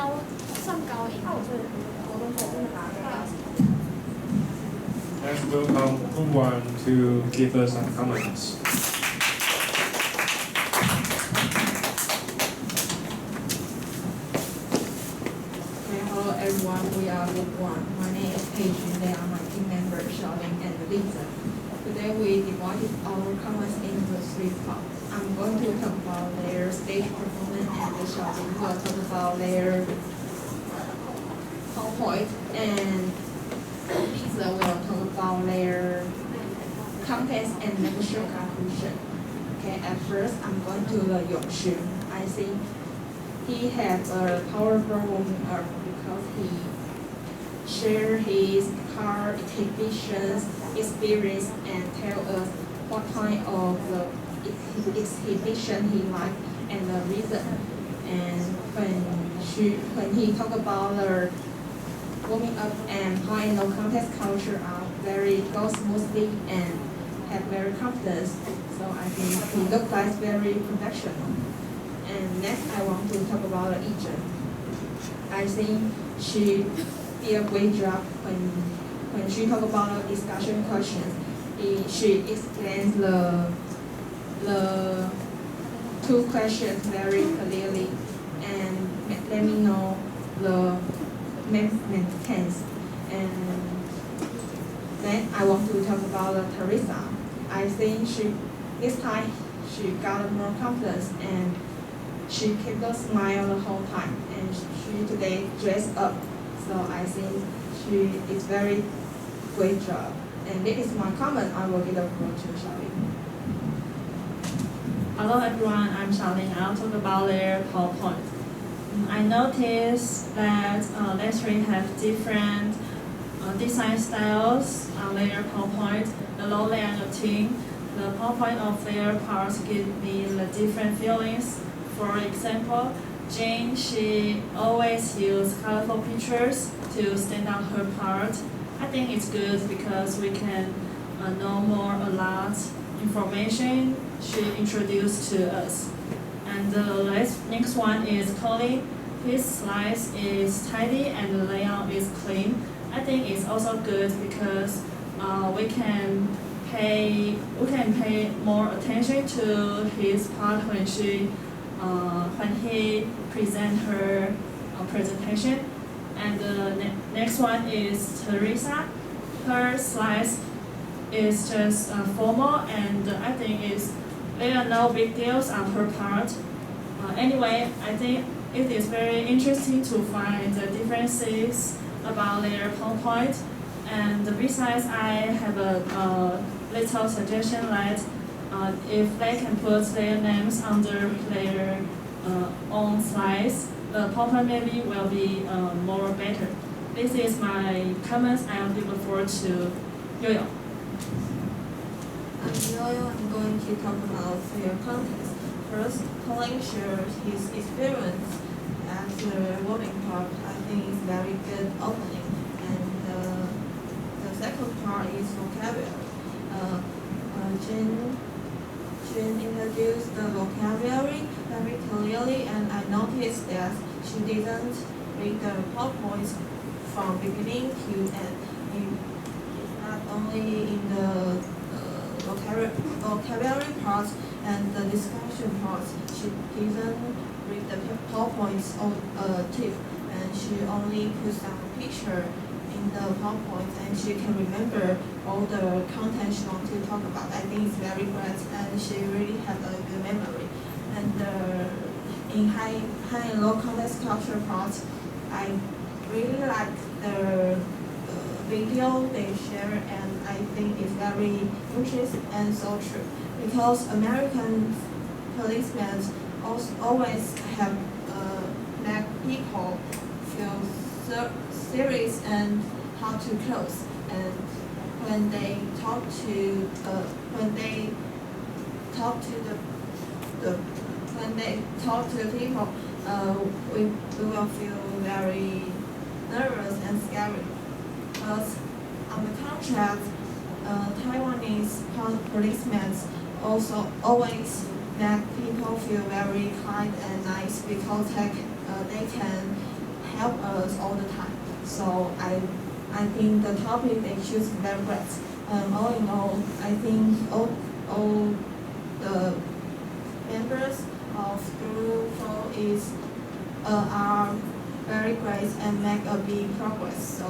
Let's welcome Hongwan to give us some comments. Hello everyone, we are Group 1. My name is Paige and they are my team members, Xiaoling and Lisa. Today we divided our comments into 3 parts. I'm going to talk about their stage performance and Xiaoling will talk about their PowerPoint and Lisa will talk about their context and lecture conclusion. Okay, at first I'm going to the Yongxu. I think he has a powerful warming up because he shared his car exhibitions experience and tell us what kind of the exhibition he liked and the reason. And when he talk about the warming up and how and no contest culture are very go smoothly and have very confidence. So I think he looks like very professional. And next I want to talk about Yichen. I think she did a great job when she talk about discussion questions. She explains the 2 questions very clearly and let me know the maintenance. And then I want to talk about Teresa. I think this time she got more confidence and she kept a smile the whole time and she today dressed up. So I think she is very great job. And this is my comment. I will give the floor to Xiaoling. Hello everyone, I'm Xiaoling. I'll talk about their PowerPoint. I noticed that they have different design styles on their PowerPoint, the low layer and the team. The PowerPoint of their parts give me the different feelings. For example, Jane, she always uses colorful pictures to stand out her part. I think it's good because we can know a lot information she introduced to us. And the next one is Colin. His slides is tidy and the layout is clean. I think it's also good because we can pay more attention to his part when he present her presentation. And the next one is Teresa. Her slides is just formal and I think there are no big deals on her part. Anyway, I think it is very interesting to find the differences about their PowerPoint. And besides, I have a little suggestion that if they can put their names under their own slides, the PowerPoint maybe will be more better. This is my comments. I will give the floor to Yo-Yo. I'm going to talk about their contest. First, Colin shares his experience as the warming part. I think it's very good opening. And the second part is vocabulary. Jane introduced the vocabulary very clearly, and I noticed that she didn't read the PowerPoint from beginning to end. It's not only in the vocabulary part and the discussion part. She didn't read the PowerPoint too, and she only put some picture in the PowerPoint, and she can remember all the content she wants to talk about. I think it's very great, and she really has a good memory. And in high and low context culture part, I really like the video they share, and I think it's very interesting and so true. Because American policemen always have make people feel serious and how to close. And when they talk to the people, we will feel very nervous and scary. But on the contrast, Taiwanese policemen also always make people feel very kind and nice because they can help us all the time. So I think the topic they choose very great. All in all, I think all the members of Group 4 are very great and make a big progress. So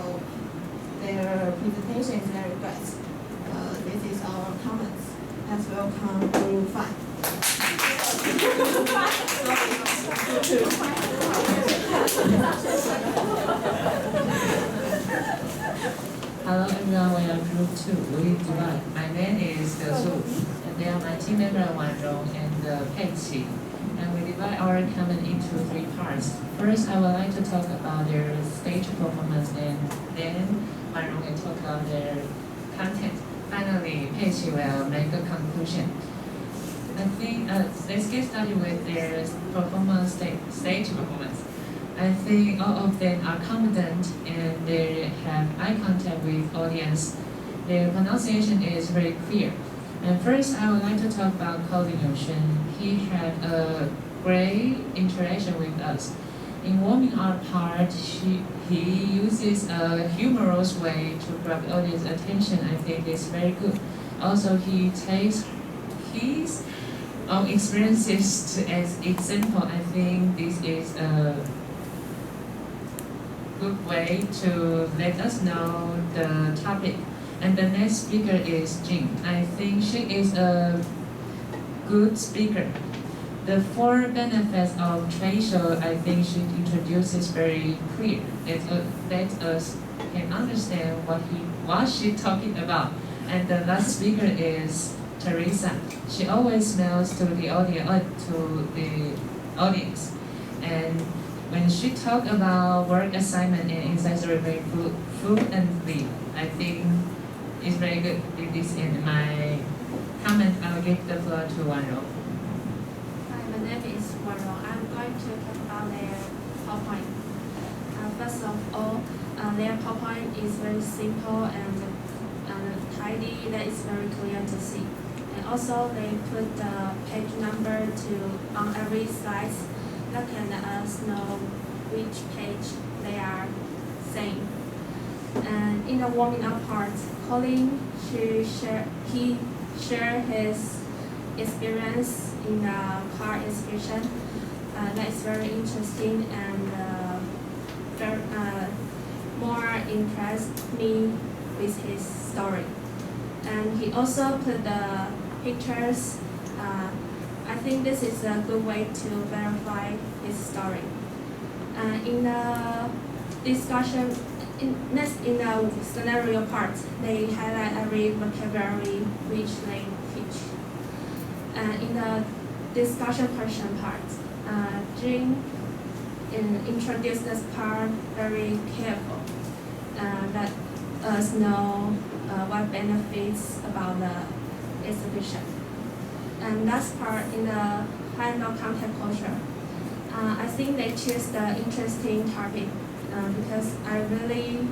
their presentation is very great. This is our comments. Let's welcome Group 5. Hello everyone, we are Group 2, we divide. My name is Su, and they are my team member Wan Rong and Pei Qi. And we divide our comment into 3 parts. First, I would like to talk about their stage performance, and then Wan Rong will talk about their content. Finally, Pei Qi will make a conclusion. I think let's get started with their performance, stage performance. I think all of them are confident and they have eye contact with audience. Their pronunciation is very clear. And first, I would like to talk about Colin Yongxun. He had a great interaction with us. In warming up part, he uses a humorous way to grab the audience attention. I think it's very good. Also, he takes his own experiences as example. I think this is a good way to let us know the topic. And the next speaker is Jing. I think she is a good speaker. The 4 benefits of trade show, I think she introduces very clear. Let us can understand what she's talking about. And the last speaker is Teresa. She always smiles to the audience. And when she talk about work assignment and accessory very fluently, I think it's very good. This is my comment. I'll give the floor to Wan Rong. Hi, my name is Wan Rong. I'm going to talk about their PowerPoint. First of all, their PowerPoint is very simple and tidy. That is very clear to see. And also, they put the page number on every slide. That can let us know which page they are saying. And in the warming up part, Colin he shared his experience in the car inspection. That is very interesting and more impressed me with his story. And he also put the pictures. I think this is a good way to verify his story. In the discussion, in the scenario part, they highlight every vocabulary which they teach. In the discussion question part, Jing introduced this part very careful. Let us know what benefits about the exhibition. And last part in the final content culture, I think they choose the interesting topic because I really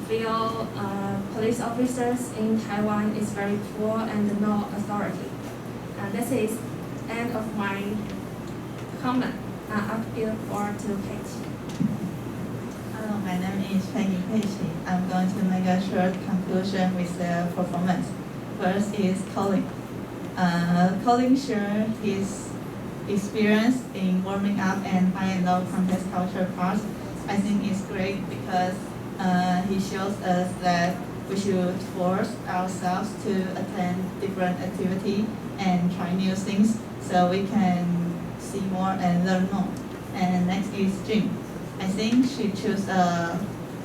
feel police officers in Taiwan is very poor and no authority. This is end of my comment. I'll give the floor to Kate. Hello, my name is Peggy Peiqi. I'm going to make a short conclusion with the performance. First is Colin. Colin shared his experience in warming up and high and low contest culture parts. I think it's great because he shows us that we should force ourselves to attend different activity and try new things so we can see more and learn more. And next is Jing. I think she chose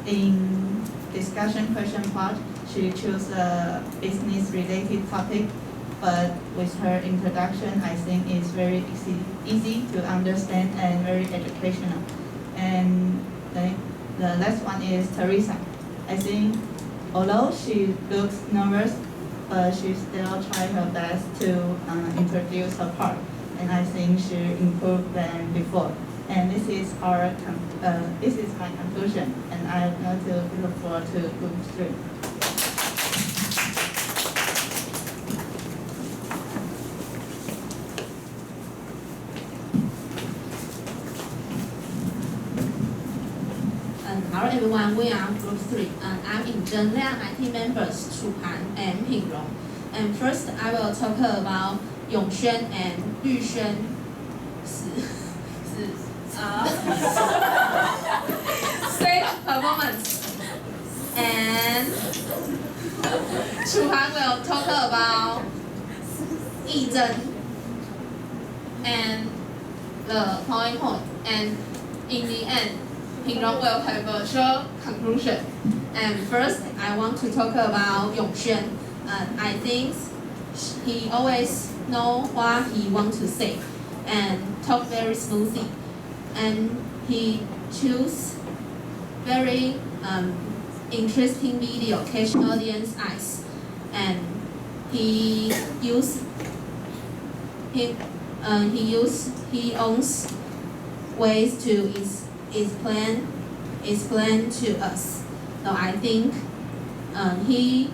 in discussion question part, she chose a business related topic, but with her introduction, I think it's very easy to understand and very educational. And the last one is Teresa. I think although she looks nervous, but she still tried her best to introduce her part. And I think she improved than before. And this is my conclusion. And I'm going to give the floor to Group 3. Hello everyone, we are group 3. I'm in Zheng. There are my team members, Chu Han and Ping Rong. And first, I will talk about Yong Xuan and Yu Xuan. Stage performance. And Chu Han will talk about Yi Zhen and the point. And in the end, Ping Rong will have a short conclusion. And first, I want to talk about Yong Xuan. I think he always know what he wants to say and talk very smoothly. And he choose very interesting video, catch audience eyes. And he owns ways to explain to us. So I think he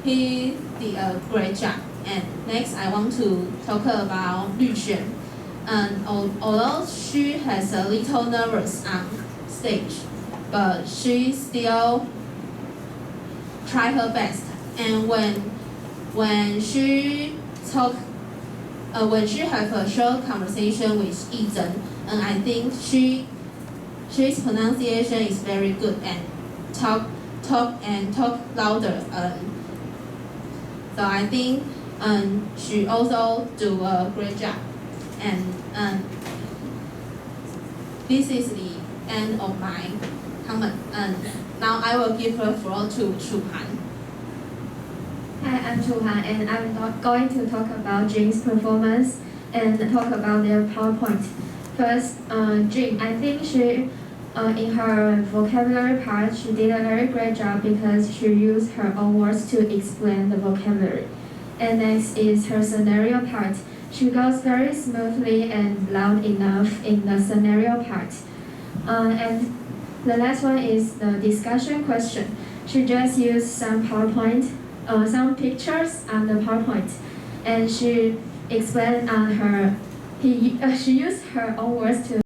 did a great job. And next, I want to talk about Yu Xuan. Although she has a little nervous on stage, but she still try her best. And when she have a short conversation with Yi Zhen, and I think she's pronunciation is very good and talk louder. So I think she also do a great job. And this is the end of my comment. And now I will give the floor to Chu Han. Hi, I'm Chu Han, and I'm not going to talk about Jing's performance and talk about their PowerPoint. First, Jing, I think she, in her vocabulary part, she did a very great job because she used her own words to explain the vocabulary. And next is her scenario part. She goes very smoothly and loud enough in the scenario part. And the last one is the discussion question. She just used some PowerPoint, some pictures on the PowerPoint, and she explained on her. She used her own words to